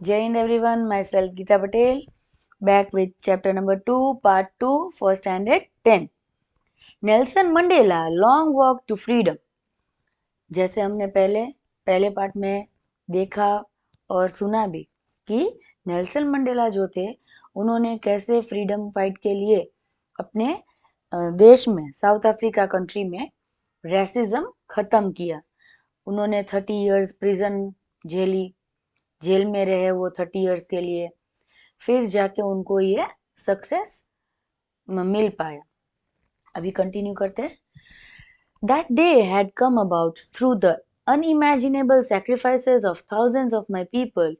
Jai Hind everyone, myself Geeta Patel, back with chapter number 2, part 2, for standard 10. Nelson Mandela long walk to freedom. जैसे हमने पहले part में देखा और सुना भी कि नेल्सन मंडेला जो थे उन्होंने कैसे फ्रीडम फाइट के लिए अपने देश में, साउथ अफ्रीका कंट्री में रेसिज्म खत्म किया। उन्होंने 30 इयर्स प्रिजन झेली, जेल में रहे वो 30 इयर्स के लिए, फिर जाके उनको ये सक्सेस मिल पाया। अभी कंटिन्यू करते हैं। That day had come about through the unimaginable sacrifices of thousands of my people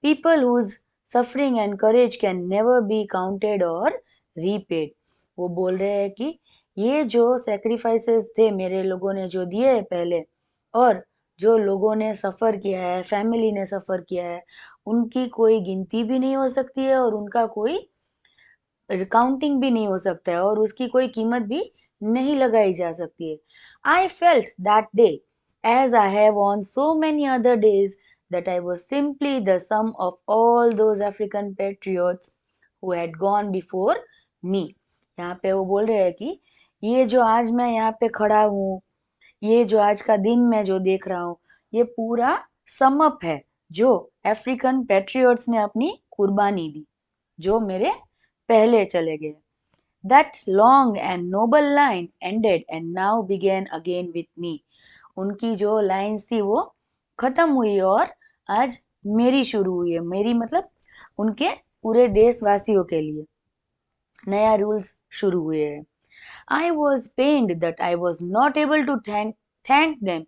whose suffering and courage can never be counted or repaid. वो बोल रहे हैं कि ये जो sacrifices थे मेरे लोगों ने जो दिए है पहले, और जो लोगों ने सफ़र किया है, फैमिली ने सफ़र किया है, उनकी कोई गिनती भी नहीं हो सकती है और उनका कोई काउंटिंग भी नहीं हो सकता है और उसकी कोई कीमत भी नहीं लगाई जा सकती है। I felt that day as I have on so many other days that I was simply the sum of all those African patriots who had gone before me. यहाँ पे वो बोल रहे हैं कि ये जो आज मैं यहाँ पे खड़ा हूँ, ये जो आज का दिन मैं जो देख रहा हूँ, ये पूरा समअप है जो अफ्रीकन पैट्रियट्स ने अपनी कुर्बानी दी, जो मेरे पहले चले गए। That long and noble line ended and now began again with me. उनकी जो लाइन्स थी वो खत्म हुई और आज मेरी शुरू हुई है। मेरी मतलब उनके पूरे देशवासियों के लिए नया रूल्स शुरू हुए हैं। I was pained that I was not able to thank them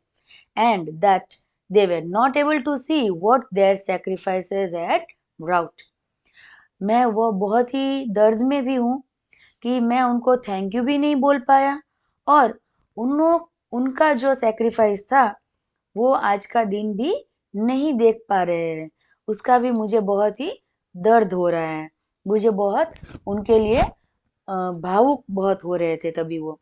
and that they were not able to see what their sacrifices had wrought. मैं वो बहुत ही दर्द में भी हूँ कि मैं उनको थैंक यू भी नहीं बोल पाया और उनका जो सेक्रीफाइस था वो आज का दिन भी नहीं देख पा रहे हैं। उसका भी मुझे बहुत ही दर्द हो रहा है। मुझे बहुत उनके लिए भावुक बहुत हो रहे थे तभी वो।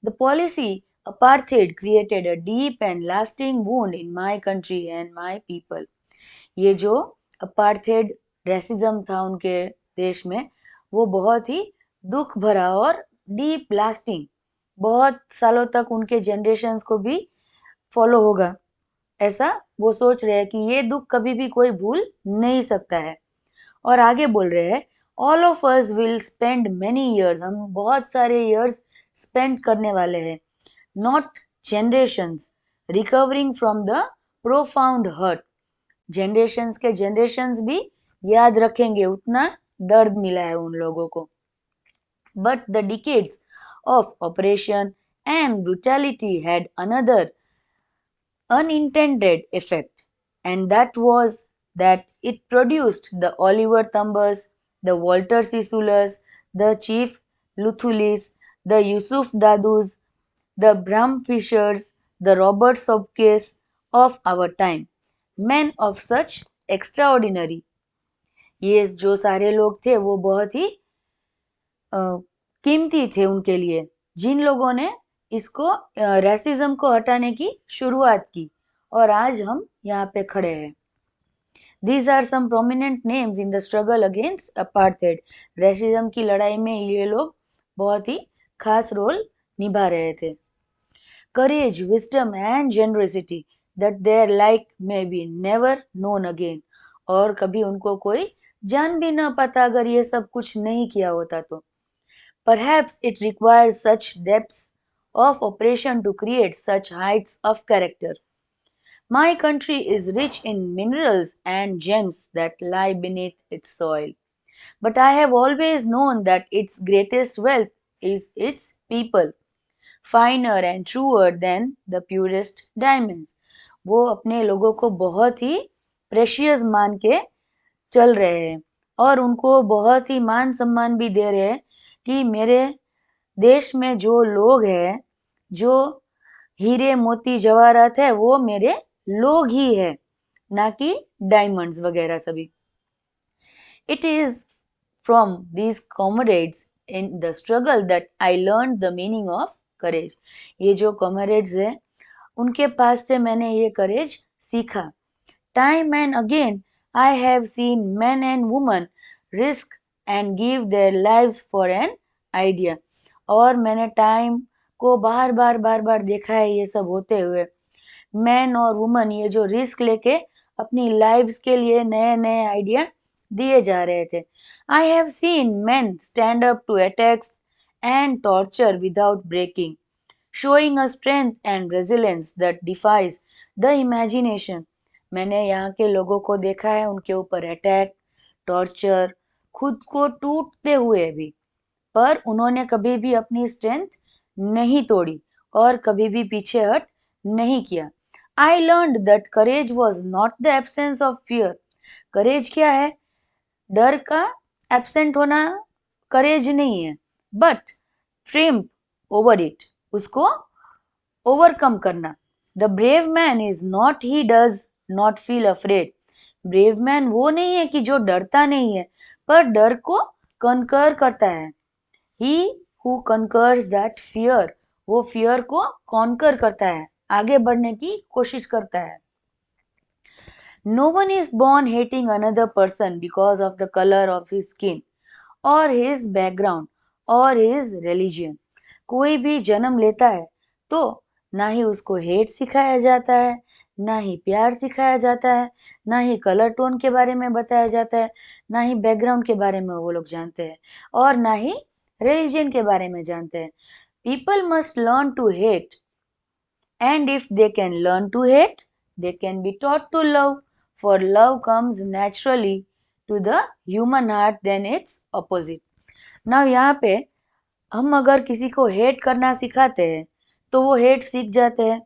The policy apartheid created a deep and lasting wound in my country and my people. ये जो अपार्थेड रेसिज्म था उनके देश में, वो बहुत ही दुख भरा और डीप लास्टिंग, बहुत सालों तक उनके जनरेशन्स को भी फॉलो होगा, ऐसा वो सोच रहे हैं कि ये दुख कभी भी कोई भूल नहीं सकता है। और आगे बोल रहे हैं, all of us will spend many years, हम बहुत सारे ईयर्स स्पेंड करने वाले हैं, not generations, recovering from the profound hurt. Generations के जनरेशन्स भी याद रखेंगे उतना दर्द मिला है उन लोगों को। But the decades of oppression and brutality had another unintended effect, and that was that it produced the Oliver Thumbers, the Walter Sisulas, the Chief Luthulis, the Yusuf Dadus, the Bram Fishers, the Robert Sobkes of our time, men of such extraordinary। ये जो सारे लोग थे वो बहुत ही कीमती थे उनके लिए, जिन लोगों ने इसको रेसिज्म को हटाने की शुरुआत की और आज हम यहाँ पे खड़े हैं। These are some prominent names in the struggle against apartheid. Racism की लड़ाई में ये लोग बहुत ही खास रोल निभा रहे थे। Courage, wisdom and generosity that their like may be never known again. और कभी उनको कोई जान भी ना पाता अगर ये सब कुछ नहीं किया होता तो। Perhaps it requires such depths of oppression to create such heights of character. My country is rich in minerals and gems that lie beneath its soil, but I have always known that its greatest wealth is its people, finer and truer than the purest diamonds. वो अपने लोगों को बहुत ही precious मान के चल रहे हैं और उनको बहुत ही मान सम्मान भी दे रहे हैं कि मेरे देश में जो लोग हैं, जो हीरे मोती जवाहरात है, वो मेरे लोग ही है, ना कि डायमंड्स वगैरह सभी। It is from these comrades in the struggle that I learned the meaning of courage. ये जो comrades है उनके पास से मैंने ये करेज सीखा। Time and again I have seen men and women risk and give their lives for an idea. और मैंने टाइम को बार बार देखा है ये सब होते हुए. मैन और वुमन ये जो रिस्क लेके अपनी लाइव्स के लिए नए नए आइडिया दिए जा रहे थे. I have seen men stand up to attacks and torture without breaking, showing a strength and resilience that defies the imagination. मैंने यहाँ के लोगों को देखा है उनके ऊपर अटैक, टॉर्चर, खुद को टूटते हुए भी, पर उन्होंने कभी भी अपनी स्ट्रेंथ नहीं तोड़ी और कभी भी पीछे हट नहीं किया. I learned that courage was not the absence of fear. Courage क्या है? डर का एब्सेंट होना करेज नहीं है, बट ट्रिम्प ओवर इट, उसको ओवरकम करना. The brave man is not he does not feel afraid. Brave man वो नहीं है कि जो डरता नहीं है पर डर को कनकर करता है. He who conquers that fear, वो फियर को कॉन्कर करता है, आगे बढ़ने की कोशिश करता है. No one is born hating another person because of the color of his skin or his background or his religion. कोई भी जन्म लेता है तो ना ही उसको हेट सिखाया जाता है, ना ही प्यार सिखाया जाता है, ना ही कलर टोन के बारे में बताया जाता है, ना ही बैकग्राउंड के बारे में वो लोग जानते हैं, और ना ही रिलीजन के बारे में जानते हैं. People must learn to hate, and if they can learn to hate, they can be taught to love, for love comes naturally to the human heart than its opposite. Now यहाँ पे हम अगर किसी को हेट करना सिखाते हैं तो वो हेट सीख जाते हैं,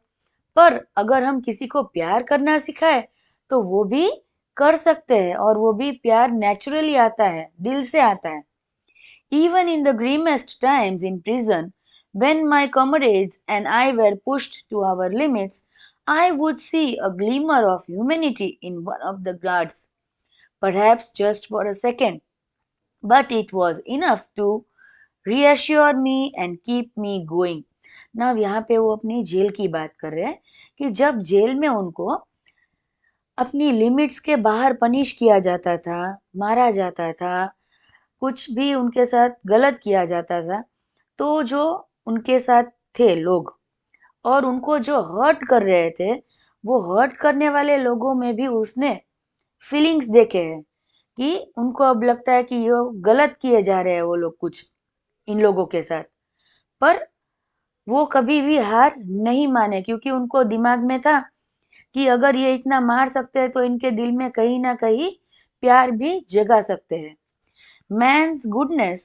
पर अगर हम किसी को प्यार करना सिखाए तो वो भी कर सकते हैं और वो भी प्यार नेचुरली आता है, दिल से आता है. Even in the grimmest times in prison, when my comrades and I were pushed to our limits, I would see a glimmer of humanity in one of the guards, perhaps just for a second, but it was enough to reassure me and keep me going. Now यहाँ पे वो अपनी jail की बात कर रहे हैं कि जब जेल में उनको अपनी लिमिट्स के बाहर पनिश किया जाता था, मारा जाता था, कुछ भी उनके साथ गलत किया जाता था, तो जो उनके साथ थे लोग और उनको जो हर्ट कर रहे थे, वो हर्ट करने वाले लोगों में भी उसने फीलिंग्स देखे हैं कि उनको अब लगता है कि ये गलत किए जा रहे हैं वो लोग कुछ इन लोगों के साथ, पर वो कभी भी हार नहीं माने क्योंकि उनको दिमाग में था कि अगर ये इतना मार सकते हैं तो इनके दिल में कहीं ना कहीं प्यार भी जगा सकते हैं. Man's goodness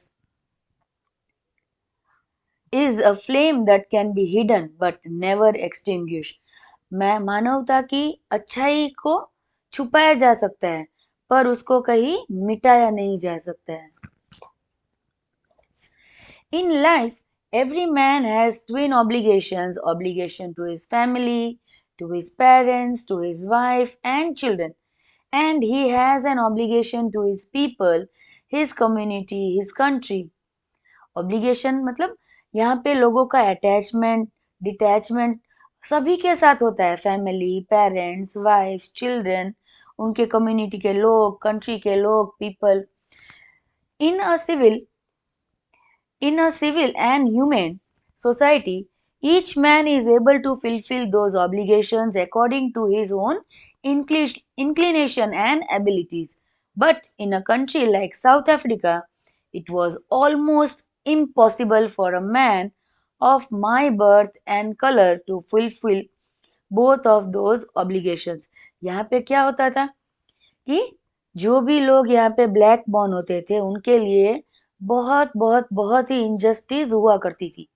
is a flame that can be hidden but never extinguished. मानवता की अच्छाई को छुपाया जा सकता है पर उसको कहीं मिटाया नहीं जा सकता है. In life, every man has twin obligations, obligation to his family, to his parents, to his wife and children. And he has an obligation to his people, his community, his country. Obligation मतलब यहाँ पे लोगों का attachment, detachment सभी के साथ होता है. फैमिली, पेरेंट्स, वाइफ, चिल्ड्रन, उनके कम्युनिटी के लोग, कंट्री के लोग, people. In a civil and humane society, each man is able to fulfill those obligations according to his own inclination and abilities. But in a country like South Africa, it was almost impossible for a man of my birth and color to fulfill both of those obligations. यहाँ पे क्या होता था कि जो भी लोग यहाँ पे ब्लैक बॉर्न होते थे उनके लिए बहुत बहुत बहुत ही इनजस्टिस हुआ करती थी,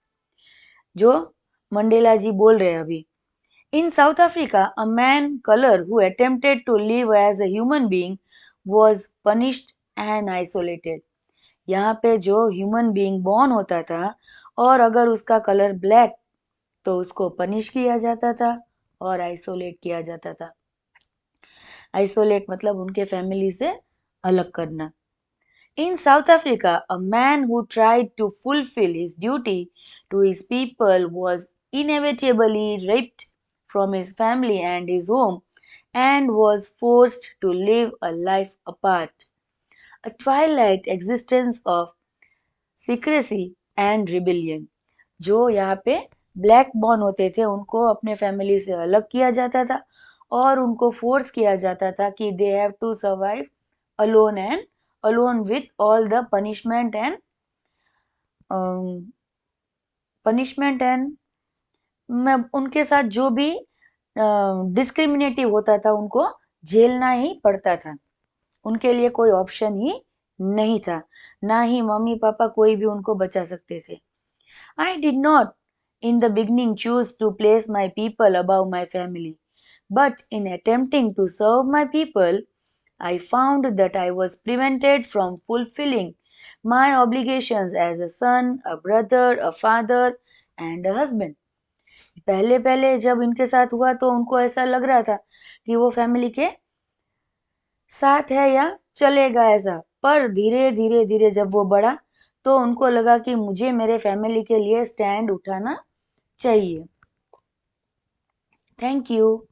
जो मंडेला जी बोल रहे हैं अभी. In South Africa, a man colour who attempted to live as a human being was punished and isolated. यहाँ पे जो ह्यूमन बीइंग बॉर्न होता था और अगर उसका कलर ब्लैक तो उसको पनिश किया जाता था और आइसोलेट किया जाता था. आइसोलेट मतलब उनके फैमिली से अलग करना. In South Africa, a man who tried to fulfill his duty to his people was inevitably ripped from his family and his home and was forced to live a life apart, a twilight existence of secrecy and rebellion. जो यहाँ पे black born होते थे उनको अपने family से अलग किया जाता था और उनको फोर्स किया जाता था कि they have to survive alone and alone with all the punishment and मैं उनके साथ जो भी डिस्क्रिमिनेटिव होता था उनको झेलना ही पड़ता था। उनके लिए कोई ऑप्शन ही नहीं था, ना ही मम्मी पापा कोई भी उनको बचा सकते थे। I did not in the beginning choose to place my people above my family, but in attempting to serve my people, I found that I was prevented from fulfilling my obligations as a son, a brother, a father, and a husband. पहले पहले जब इनके साथ हुआ तो उनको ऐसा लग रहा था कि वो फैमिली के साथ है या चलेगा ऐसा, पर धीरे धीरे धीरे जब वो बढ़ा तो उनको लगा कि मुझे मेरे फैमिली के लिए स्टैंड उठाना चाहिए। Thank you.